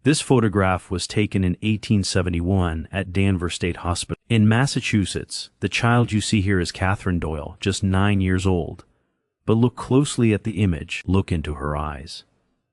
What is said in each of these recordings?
This photograph was taken in 1871 at Danvers State Hospital. In Massachusetts, the child you see here is Catherine Doyle, just 9 years old. But look closely at the image. Look into her eyes.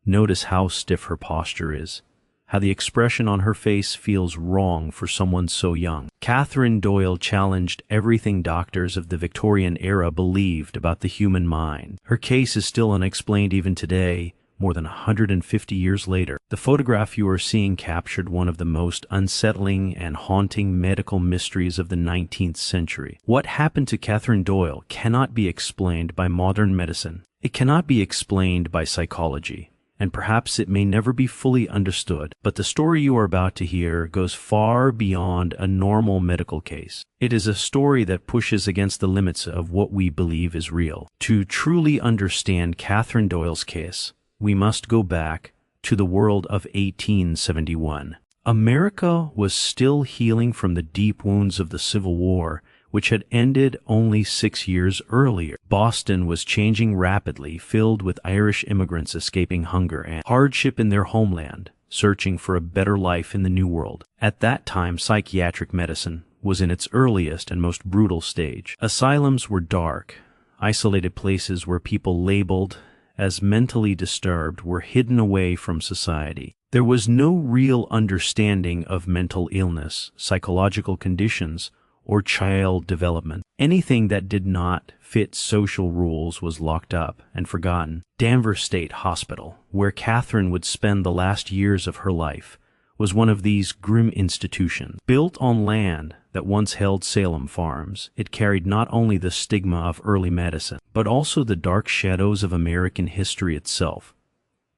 Notice how stiff her posture is, how the expression on her face feels wrong for someone so young. Catherine Doyle challenged everything doctors of the Victorian era believed about the human mind. Her case is still unexplained even today, more than 150 years later. The photograph you are seeing captured one of the most unsettling and haunting medical mysteries of the 19th century. What happened to Catherine Doyle cannot be explained by modern medicine. It cannot be explained by psychology, and perhaps it may never be fully understood, but the story you are about to hear goes far beyond a normal medical case. It is a story that pushes against the limits of what we believe is real. To truly understand Catherine Doyle's case, we must go back to the world of 1871. America was still healing from the deep wounds of the Civil War, which had ended only 6 years earlier. Boston was changing rapidly, filled with Irish immigrants escaping hunger and hardship in their homeland, searching for a better life in the New World. At that time, psychiatric medicine was in its earliest and most brutal stage. Asylums were dark, isolated places where people labeled as mentally disturbed were hidden away from society. There was no real understanding of mental illness, psychological conditions, or child development. Anything that did not fit social rules was locked up and forgotten. Danvers State Hospital, where Catherine would spend the last years of her life, was one of these grim institutions. Built on land that once held Salem farms, it carried not only the stigma of early medicine, but also the dark shadows of American history itself.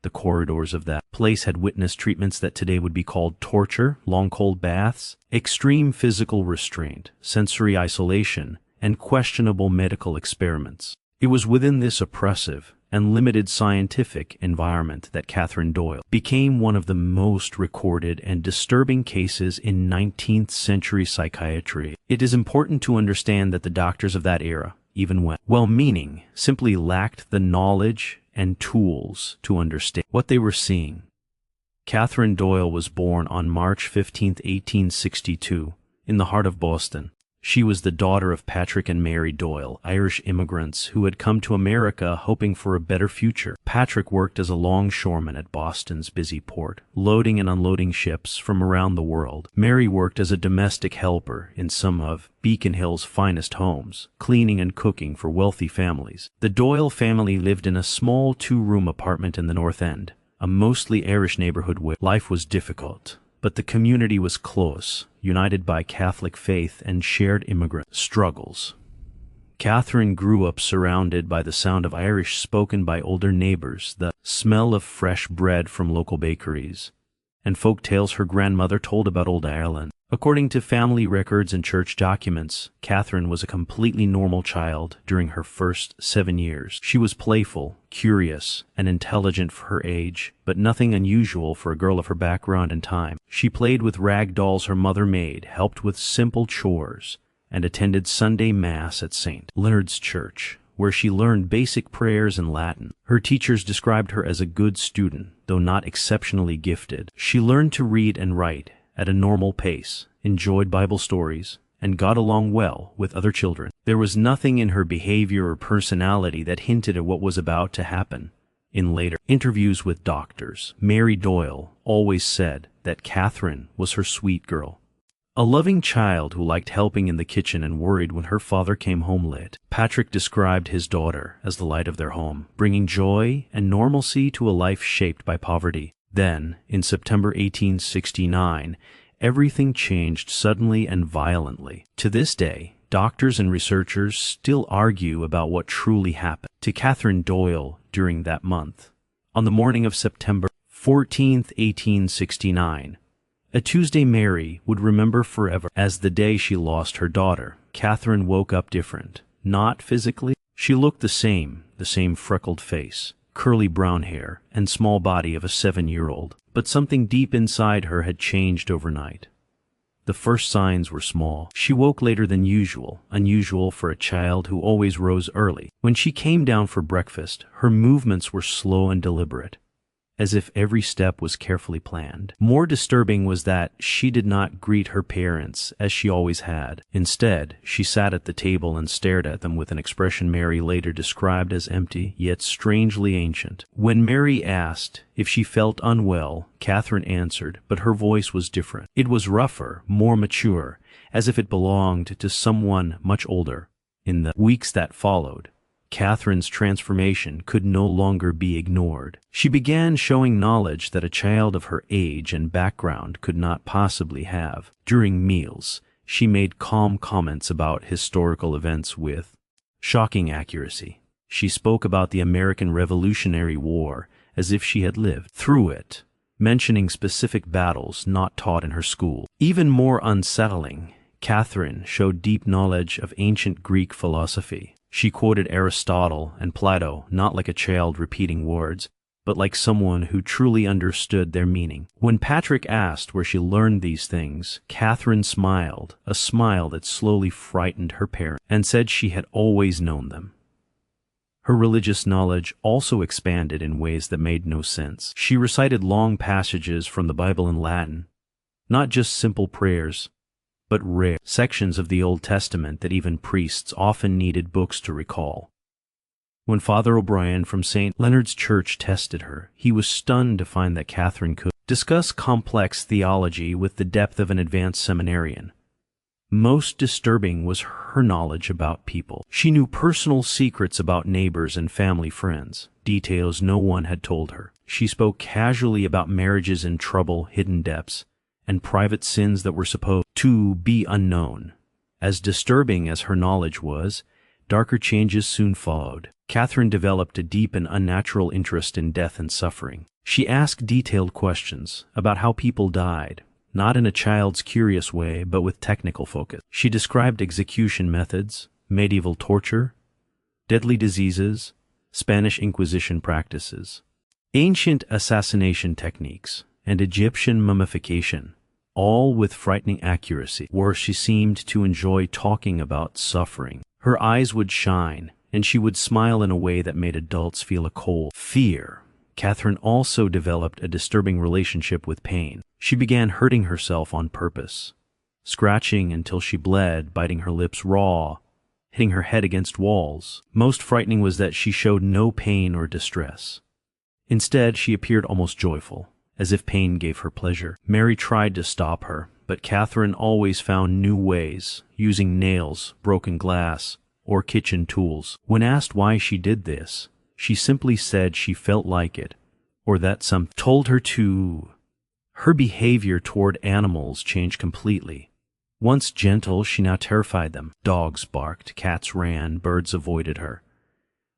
The corridors of that place had witnessed treatments that today would be called torture, long cold baths, extreme physical restraint, sensory isolation, and questionable medical experiments. It was within this oppressive and limited scientific environment that Catherine Doyle became one of the most recorded and disturbing cases in 19th century psychiatry. It is important to understand that the doctors of that era, even when well-meaning, simply lacked the knowledge and tools to understand what they were seeing. Catherine Doyle was born on March 15, 1862, in the heart of Boston. She was the daughter of Patrick and Mary Doyle, Irish immigrants who had come to America hoping for a better future. Patrick worked as a longshoreman at Boston's busy port, loading and unloading ships from around the world. Mary worked as a domestic helper in some of Beacon Hill's finest homes, cleaning and cooking for wealthy families. The Doyle family lived in a small 2-room apartment in the North End, a mostly Irish neighborhood where life was difficult. But the community was close, united by Catholic faith and shared immigrant struggles. Catherine grew up surrounded by the sound of Irish spoken by older neighbors, the smell of fresh bread from local bakeries, and folk tales her grandmother told about old Ireland. According to family records and church documents, Catherine was a completely normal child during her first 7 years. She was playful, curious, and intelligent for her age, but nothing unusual for a girl of her background and time. She played with rag dolls her mother made, helped with simple chores, and attended Sunday Mass at St. Leonard's Church, where she learned basic prayers in Latin. Her teachers described her as a good student, though not exceptionally gifted. She learned to read and write at a normal pace, enjoyed Bible stories, and got along well with other children. There was nothing in her behavior or personality that hinted at what was about to happen. In later interviews with doctors, Mary Doyle always said that Catherine was her sweet girl, a loving child who liked helping in the kitchen and worried when her father came home late. Patrick described his daughter as the light of their home, bringing joy and normalcy to a life shaped by poverty. Then, in September 1869, everything changed suddenly and violently. To this day, doctors and researchers still argue about what truly happened to Catherine Doyle during that month. On the morning of September 14, 1869, a Tuesday Mary would remember forever as the day she lost her daughter. Catherine woke up different, not physically. She looked the same freckled face, curly brown hair, and small body of a 7-year-old, but something deep inside her had changed overnight. The first signs were small. She woke later than usual, unusual for a child who always rose early. When she came down for breakfast, her movements were slow and deliberate. as if every step was carefully planned. More disturbing was that she did not greet her parents as she always had. Instead, she sat at the table and stared at them with an expression Mary later described as empty, yet strangely ancient. When Mary asked if she felt unwell, Catherine answered, but her voice was different. It was rougher, more mature, as if it belonged to someone much older. In the weeks that followed, Catherine's transformation could no longer be ignored. She began showing knowledge that a child of her age and background could not possibly have. During meals, she made calm comments about historical events with shocking accuracy. She spoke about the American Revolutionary War as if she had lived through it, mentioning specific battles not taught in her school. Even more unsettling, Catherine showed deep knowledge of ancient Greek philosophy. She quoted Aristotle and Plato not like a child repeating words, but like someone who truly understood their meaning. When Patrick asked where she learned these things, Catherine smiled, a smile that slowly frightened her parents, and said she had always known them. Her religious knowledge also expanded in ways that made no sense. She recited long passages from the Bible in Latin, not just simple prayers, but rare sections of the Old Testament that even priests often needed books to recall. When Father O'Brien from St. Leonard's Church tested her, he was stunned to find that Catherine could discuss complex theology with the depth of an advanced seminarian. Most disturbing was her knowledge about people. She knew personal secrets about neighbors and family friends, details no one had told her. She spoke casually about marriages in trouble, hidden depths, and private sins that were supposed to be unknown. As disturbing as her knowledge was, darker changes soon followed. Catherine developed a deep and unnatural interest in death and suffering. She asked detailed questions about how people died, not in a child's curious way, but with technical focus. She described execution methods, medieval torture, deadly diseases, Spanish Inquisition practices, ancient assassination techniques, and Egyptian mummification, all with frightening accuracy. Worse, she seemed to enjoy talking about suffering. Her eyes would shine, and she would smile in a way that made adults feel a cold fear. Catherine also developed a disturbing relationship with pain. She began hurting herself on purpose, scratching until she bled, biting her lips raw, hitting her head against walls. Most frightening was that she showed no pain or distress. Instead, she appeared almost joyful, as if pain gave her pleasure. Mary tried to stop her, but Catherine always found new ways, using nails, broken glass, or kitchen tools. When asked why she did this, she simply said she felt like it, or that some told her to. Her behavior toward animals changed completely. Once gentle, she now terrified them. Dogs barked, cats ran, birds avoided her.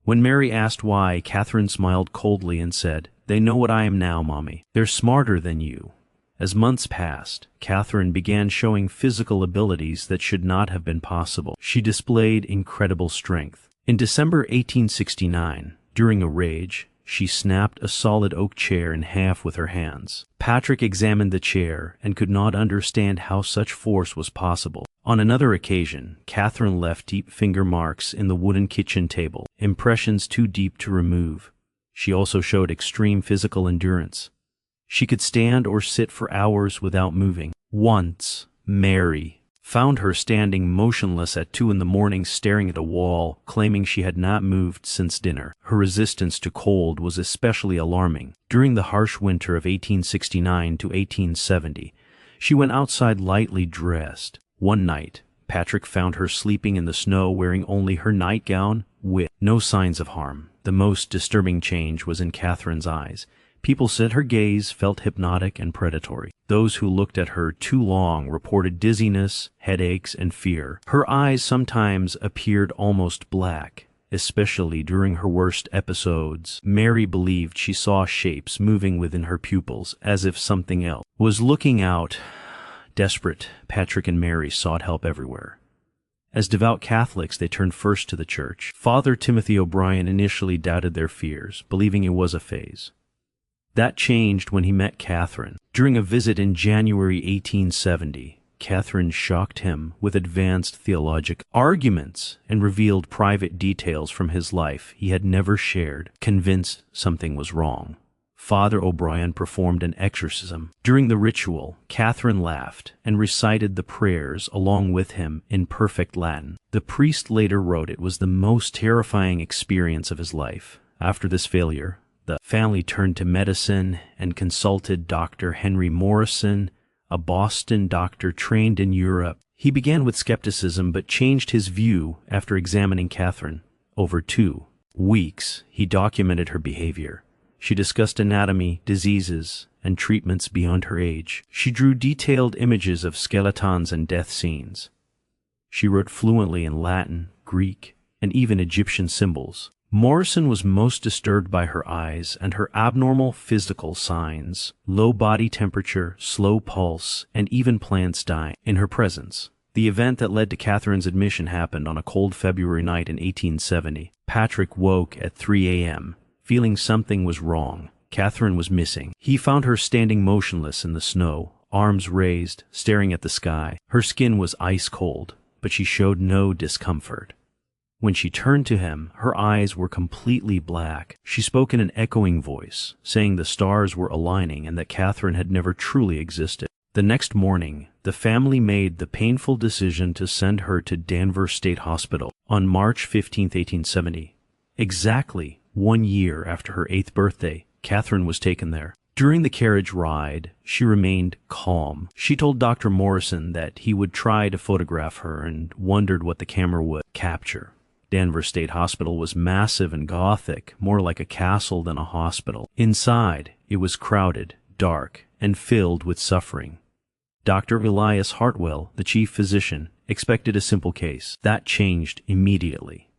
When Mary asked why, Catherine smiled coldly and said, "They know what I am now, Mommy. They're smarter than you." As months passed, Catherine began showing physical abilities that should not have been possible. She displayed incredible strength. In December 1869, during a rage, she snapped a solid oak chair in half with her hands. Patrick examined the chair and could not understand how such force was possible. On another occasion, Catherine left deep finger marks in the wooden kitchen table, impressions too deep to remove. She also showed extreme physical endurance. She could stand or sit for hours without moving. Once, Mary found her standing motionless at 2 a.m. staring at a wall, claiming she had not moved since dinner. Her resistance to cold was especially alarming. During the harsh winter of 1869 to 1870, she went outside lightly dressed. One night, Patrick found her sleeping in the snow wearing only her nightgown with no signs of harm. The most disturbing change was in Catherine's eyes. People said her gaze felt hypnotic and predatory. Those who looked at her too long reported dizziness, headaches, and fear. Her eyes sometimes appeared almost black, especially during her worst episodes. Mary believed she saw shapes moving within her pupils, as if something else was looking out. Desperate, Patrick and Mary sought help everywhere. As devout Catholics, they turned first to the church. Father Timothy O'Brien initially doubted their fears, believing it was a phase. That changed when he met Catherine. During a visit in January 1870, Catherine shocked him with advanced theological arguments and revealed private details from his life he had never shared, convinced something was wrong. Father O'Brien performed an exorcism. During the ritual, Catherine laughed and recited the prayers along with him in perfect Latin. The priest later wrote it was the most terrifying experience of his life. After this failure, the family turned to medicine and consulted Dr. Henry Morrison, a Boston doctor trained in Europe. He began with skepticism but changed his view after examining Catherine. Over 2 weeks, he documented her behavior. She discussed anatomy, diseases, and treatments beyond her age. She drew detailed images of skeletons and death scenes. She wrote fluently in Latin, Greek, and even Egyptian symbols. Morrison was most disturbed by her eyes and her abnormal physical signs: low body temperature, slow pulse, and even plants dying in her presence. The event that led to Catherine's admission happened on a cold February night in 1870. Patrick woke at 3 a.m., feeling something was wrong. Catherine was missing. He found her standing motionless in the snow, arms raised, staring at the sky. Her skin was ice cold, but she showed no discomfort. When she turned to him, her eyes were completely black. She spoke in an echoing voice, saying the stars were aligning and that Catherine had never truly existed. The next morning, the family made the painful decision to send her to Danvers State Hospital on March 15, 1870. Exactly 1 year after her 8th birthday, Catherine was taken there. During the carriage ride, she remained calm. She told Dr. Morrison that he would try to photograph her and wondered what the camera would capture. Danvers State Hospital was massive and gothic, more like a castle than a hospital. Inside, it was crowded, dark, and filled with suffering. Dr. Elias Hartwell, the chief physician, expected a simple case. That changed immediately.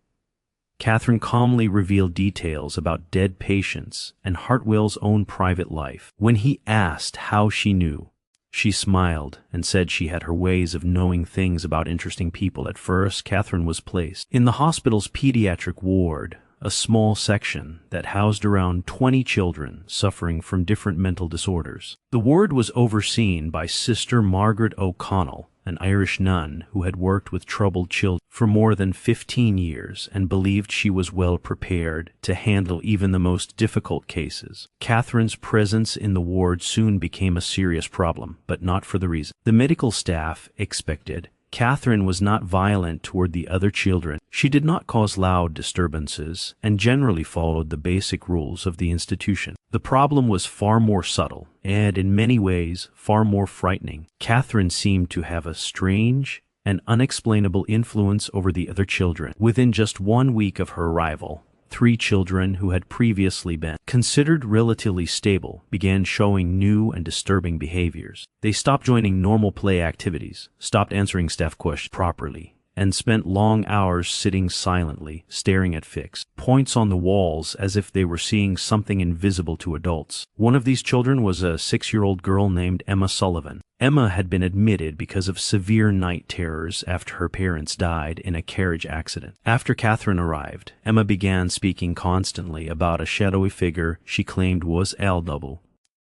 Catherine calmly revealed details about dead patients and Hartwell's own private life. When he asked how she knew, she smiled and said she had her ways of knowing things about interesting people. At first, Catherine was placed in the hospital's pediatric ward, a small section that housed around 20 children suffering from different mental disorders. The ward was overseen by Sister Margaret O'Connell, an Irish nun who had worked with troubled children for more than 15 years and believed she was well prepared to handle even the most difficult cases. Catherine's presence in the ward soon became a serious problem, but not for the reason the medical staff expected. Catherine was not violent toward the other children. She did not cause loud disturbances and generally followed the basic rules of the institution. The problem was far more subtle and, in many ways, far more frightening. Catherine seemed to have a strange and unexplainable influence over the other children. Within just 1 week of her arrival, 3 children who had previously been considered relatively stable began showing new and disturbing behaviors. They stopped joining normal play activities, stopped answering staff questions properly, and spent long hours sitting silently, staring at fixed points on the walls as if they were seeing something invisible to adults. One of these children was a 6-year-old girl named Emma Sullivan. Emma had been admitted because of severe night terrors after her parents died in a carriage accident. After Catherine arrived, Emma began speaking constantly about a shadowy figure she claimed was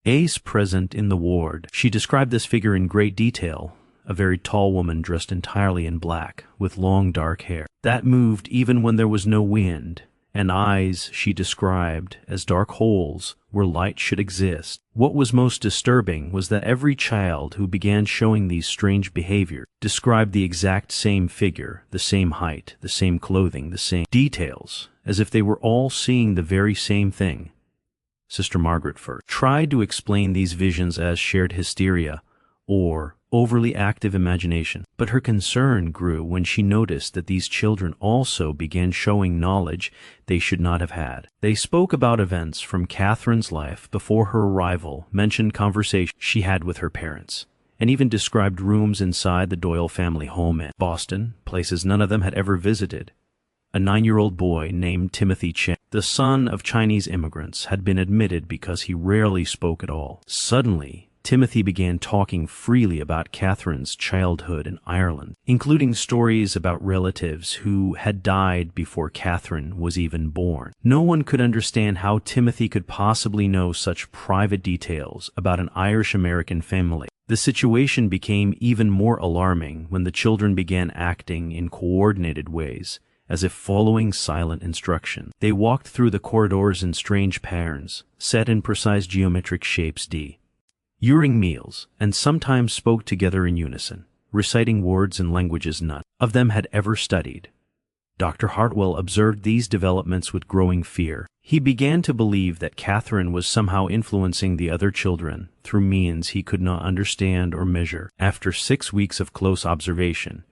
Ace present in the ward. She described this figure in great detail, a very tall woman dressed entirely in black, with long dark hair that moved even when there was no wind, and eyes she described as dark holes where light should exist. What was most disturbing was that every child who began showing these strange behaviors described the exact same figure, the same height, the same clothing, the same details, as if they were all seeing the very same thing. Sister Margaret first tried to explain these visions as shared hysteria or overly active imagination, but her concern grew when she noticed that these children also began showing knowledge they should not have had. They spoke about events from Catherine's life before her arrival, mentioned conversations she had with her parents, and even described rooms inside the Doyle family home in Boston, places none of them had ever visited. A 9-year-old boy named Timothy Chen, the son of Chinese immigrants, had been admitted because he rarely spoke at all. Suddenly, Timothy began talking freely about Catherine's childhood in Ireland, including stories about relatives who had died before Catherine was even born. No one could understand how Timothy could possibly know such private details about an Irish-American family. The situation became even more alarming when the children began acting in coordinated ways as if following silent instruction. They walked through the corridors in strange patterns, set in precise geometric shapes during meals, and sometimes spoke together in unison, reciting words and languages none of them had ever studied. Dr. Hartwell observed these developments with growing fear. He began to believe that Catherine was somehow influencing the other children through means he could not understand or measure. After 6 weeks of close observation,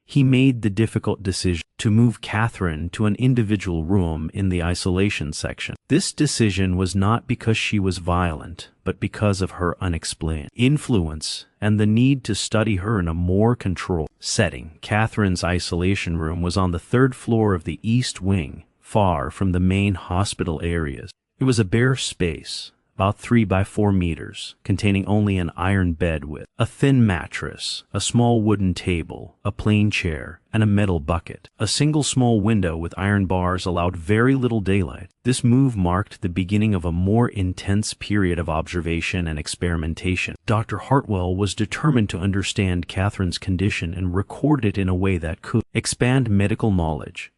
he made the difficult decision to move Catherine to an individual room in the isolation section. This decision was not because she was violent, but because of her unexplained influence and the need to study her in a more controlled setting. Catherine's isolation room was on the 3rd floor of the East Wing, far from the main hospital areas. It was a bare space, about 3 by 4 meters, containing only an iron bed with a thin mattress, a small wooden table, a plain chair, and a metal bucket. A single small window with iron bars allowed very little daylight. This move marked the beginning of a more intense period of observation and experimentation. Dr. Hartwell was determined to understand Catherine's condition and record it in a way that could expand medical knowledge.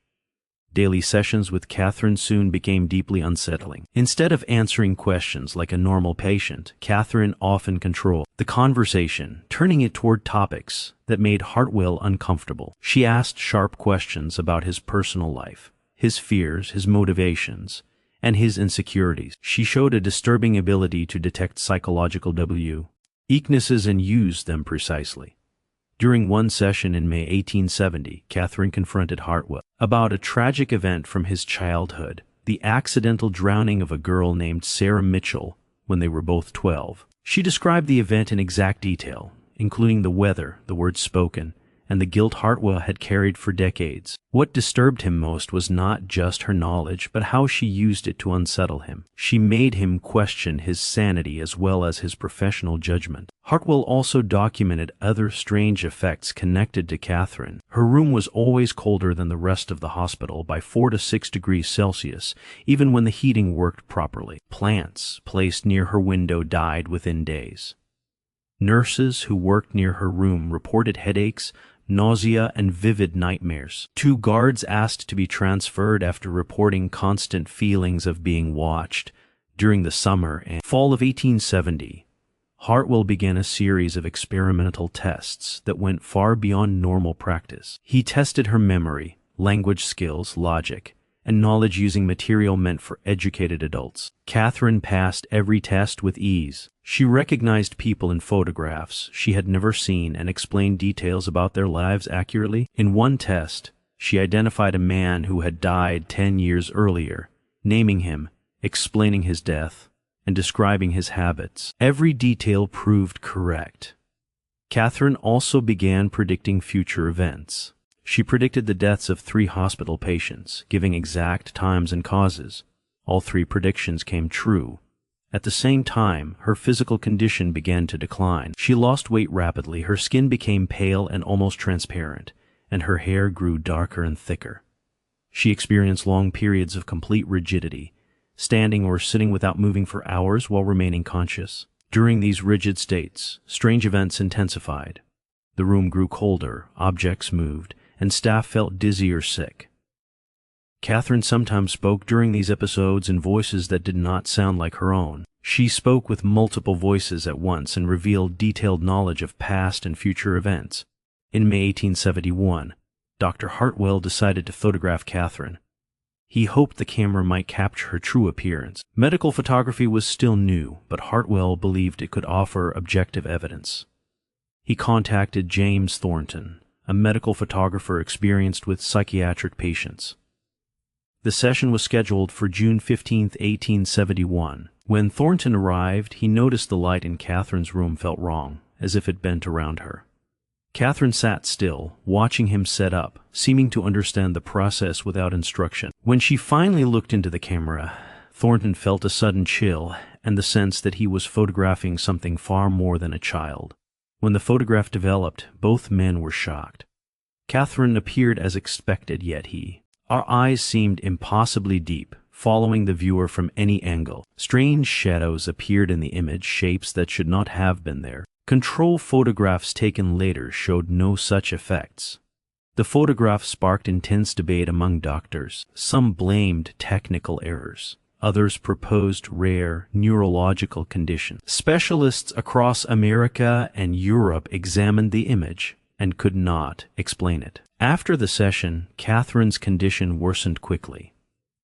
Daily sessions with Catherine soon became deeply unsettling. Instead of answering questions like a normal patient, Catherine often controlled the conversation, turning it toward topics that made Hartwell uncomfortable. She asked sharp questions about his personal life, his fears, his motivations, and his insecurities. She showed a disturbing ability to detect psychological weaknesses and use them precisely. During one session in May 1870, Catherine confronted Hartwell about a tragic event from his childhood, the accidental drowning of a girl named Sarah Mitchell when they were both 12. She described the event in exact detail, including the weather, the words spoken, and the guilt Hartwell had carried for decades. What disturbed him most was not just her knowledge, but how she used it to unsettle him. She made him question his sanity as well as his professional judgment. Hartwell also documented other strange effects connected to Catherine. Her room was always colder than the rest of the hospital by 4 to 6 degrees Celsius, even when the heating worked properly. Plants placed near her window died within days. Nurses who worked near her room reported headaches, nausea, and vivid nightmares. 2 guards asked to be transferred after reporting constant feelings of being watched. During the summer and fall of 1870, Hartwell began a series of experimental tests that went far beyond normal practice. He tested her memory, language skills, logic, and knowledge using material meant for educated adults. Catherine passed every test with ease. She recognized people in photographs she had never seen and explained details about their lives accurately. In one test, she identified a man who had died 10 years earlier, naming him, explaining his death, and describing his habits. Every detail proved correct. Catherine also began predicting future events. She predicted the deaths of 3 hospital patients, giving exact times and causes. All 3 predictions came true. At the same time, her physical condition began to decline. She lost weight rapidly, her skin became pale and almost transparent, and her hair grew darker and thicker. She experienced long periods of complete rigidity, standing or sitting without moving for hours while remaining conscious. During these rigid states, strange events intensified. The room grew colder, objects moved, and staff felt dizzy or sick. Catherine sometimes spoke during these episodes in voices that did not sound like her own. She spoke with multiple voices at once and revealed detailed knowledge of past and future events. In May 1871, Dr. Hartwell decided to photograph Catherine. He hoped the camera might capture her true appearance. Medical photography was still new, but Hartwell believed it could offer objective evidence. He contacted James Thornton, a medical photographer experienced with psychiatric patients. The session was scheduled for June 15, 1871. When Thornton arrived, he noticed the light in Catherine's room felt wrong, as if it bent around her. Catherine sat still, watching him set up, seeming to understand the process without instruction. When she finally looked into the camera, Thornton felt a sudden chill and the sense that he was photographing something far more than a child. When the photograph developed, both men were shocked. Catherine appeared as expected, yet our eyes seemed impossibly deep, following the viewer from any angle. Strange shadows appeared in the image, shapes that should not have been there. Control photographs taken later showed no such effects. The photograph sparked intense debate among doctors. Some blamed technical errors. Others proposed rare neurological conditions. Specialists across America and Europe examined the image and could not explain it. After the session, Catherine's condition worsened quickly.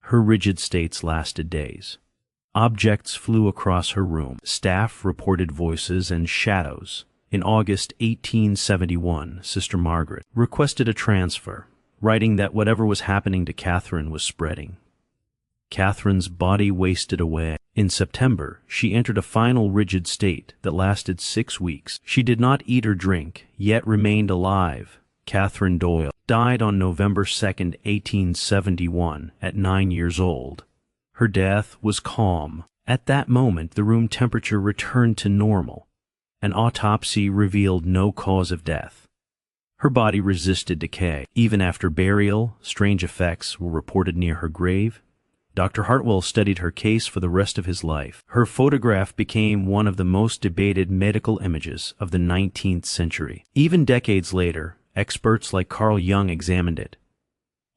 Her rigid states lasted days. Objects flew across her room. Staff reported voices and shadows. In August 1871, Sister Margaret requested a transfer, writing that whatever was happening to Catherine was spreading. Catherine's body wasted away. In September, she entered a final rigid state that lasted 6 weeks. She did not eat or drink, yet remained alive. Catherine Doyle died on November 2, 1871, at 9 years old. Her death was calm. At that moment, the room temperature returned to normal. An autopsy revealed no cause of death. Her body resisted decay. Even after burial, strange effects were reported near her grave. Dr. Hartwell studied her case for the rest of his life. Her photograph became one of the most debated medical images of the 19th century. Even decades later, experts like Carl Jung examined it,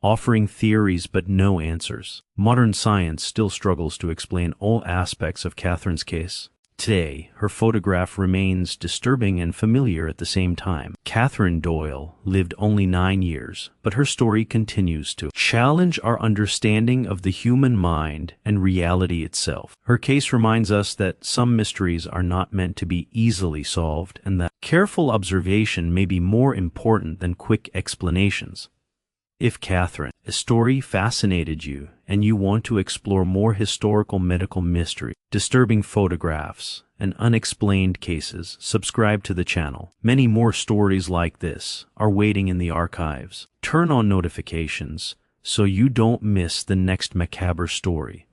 offering theories but no answers. Modern science still struggles to explain all aspects of Catherine's case. Today, her photograph remains disturbing and familiar at the same time. Catherine Doyle lived only 9 years, but her story continues to challenge our understanding of the human mind and reality itself. Her case reminds us that some mysteries are not meant to be easily solved, and that careful observation may be more important than quick explanations. If Catherine, a story fascinated you and you want to explore more historical medical mystery, disturbing photographs, and unexplained cases, subscribe to the channel. Many more stories like this are waiting in the archives. Turn on notifications so you don't miss the next macabre story.